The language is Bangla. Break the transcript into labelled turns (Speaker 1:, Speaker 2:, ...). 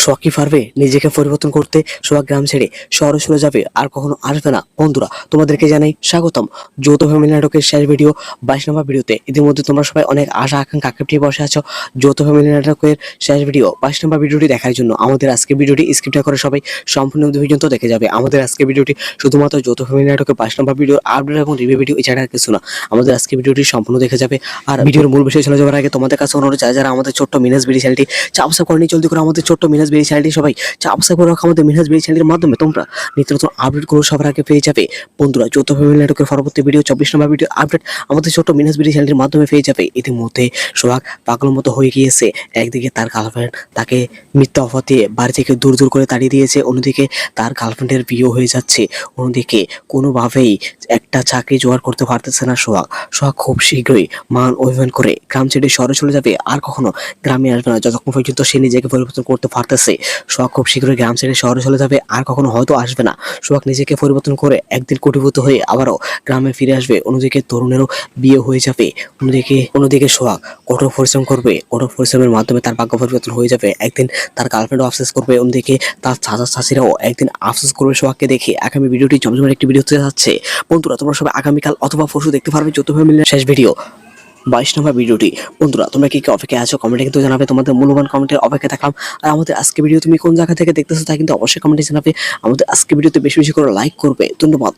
Speaker 1: সোহাগ কি পারবে নিজেকে পরিবর্তন করতে? সোহাগ গ্রাম ছেড়ে শহরে চলে যাবে, আর কখনো আসবে না। বন্ধুরা, তোমাদেরকে জানাই স্বাগতম যৌথ ফ্যামিলি নাটকের শেষ ভিডিও 22 নম্বর ভিডিওতে। ইতিমধ্যে তোমরা সবাই অনেক আশা আকাঙ্ক্ষা নিয়ে বসে আছো যৌথ ফ্যামিলি নাটকের শেষ ভিডিও 22 নম্বর ভিডিওটি দেখার জন্য। আমাদের আজকে ভিডিওটি স্কিপ করে সবাই সম্পূর্ণ পর্যন্ত দেখে যাবে। আমাদের আজকে ভিডিওটি শুধুমাত্র যৌথ ফ্যামিলি নাটকের 22 নম্বর ভিডিও আপডেট এবং রিভিউ ভিডিও, এছাড়া আর কিছু না। আমাদের আজকে ভিডিওটি সম্পূর্ণ দেখে যাবে। আর ভিডিওর মূল বিষয় চলে যাওয়ার আগে তোমাদের কাছে অনুরোধ, যারা আমাদের ছোট্ট মিনাস বিডি চ্যানেলটি সাবস্ক্রাইব করেনি, জলদি করে আমাদের ছোট্ট মিনাস বিডি চ্যানেলটি সবাই সাবস্ক্রাইব করে রাখো। আমাদের মিনাস বিডি চ্যানেলের মাধ্যমে তোমরা নিত্য নতুন আপডেটগুলো সবার আগে পেয়ে যাবে। বন্ধুরা, যৌথ ফ্যামিলি নাটকের পরবর্তী ভিডিও 24 নম্বর ভিডিও আপডেট আমাদের ছোট্ট মিনাস বিডি চ্যানেলের মাধ্যমে পেয়ে যাবে। ইতিমধ্যে সোহাগ পাগলের মতো হয়ে গিয়েছে। একদিকে তার গার্লফ্রেন্ড তাকে মিথ্যা অফার দিয়ে বাড়ি থেকে দূর দূর করে তাড়িয়ে দিয়েছে, অন্যদিকে তার গার্লফ্রেন্ডের বিয়ে হয়ে যাচ্ছে, অন্যদিকে কোনোভাবেই একটা চাকরি জোগাড় করতে পারতেছে না সোহাগ। সোহাগ খুব শীঘ্রই মান অভিমান করে গ্রাম ছেড়ে শহরে চলে যাবে, আর কখনো গ্রামে আসবে না যতক্ষণ পর্যন্ত সে নিজেকে পরিবর্তন করতে পারতেছে। সোহাগ খুব শীঘ্রই গ্রাম ছেড়ে শহরে চলে যাবে, আর কখনো হয়তো আসবে না। সোহাগ নিজেকে পরিবর্তন করে একদিন কোটিপতি হয়ে আবারও গ্রামে ফিরে আসবে। অন্যদিকে তরুণেরও বিয়ে হয়ে যাবে। অন্যদিকে সোহাগ কঠোর পরিশ্রম করবে, কঠোর পরিশ্রমের মাধ্যমে তার ভাগ্য পরিবর্তন হয়ে যাবে। একদিন তার গার্লফ্রেন্ডও আফসোস করবে, অন্যদিকে তার চাচা চাচিরাও একদিন আফসোস করবে সোহাগকে দেখে। আগামী ভিডিওটি জমজমের একটি ভিডিও হতে যাচ্ছে। বন্ধুরা, তোমরা সবাই আগামীকাল অথবা পরশু দেখতে পারবে যৌথ ফ্যামিলির শেষ ভিডিও 22 নম্বর ভিডিওটি। বন্ধুরা, তোমরা কি অপেক্ষায় আছো? কমেন্টে কিন্তু জানাবে। তোমাদের মূল্যবান কমেন্টের অপেক্ষা থাকলাম। আর আমাদের আজকে ভিডিও তুমি কোন জায়গা থেকে দেখতেছো তা কিন্তু অবশ্যই কমেন্টে জানাবে। আমাদের আজকে ভিডিওতে বেশি বেশি করে লাইক করবে। ধন্যবাদ।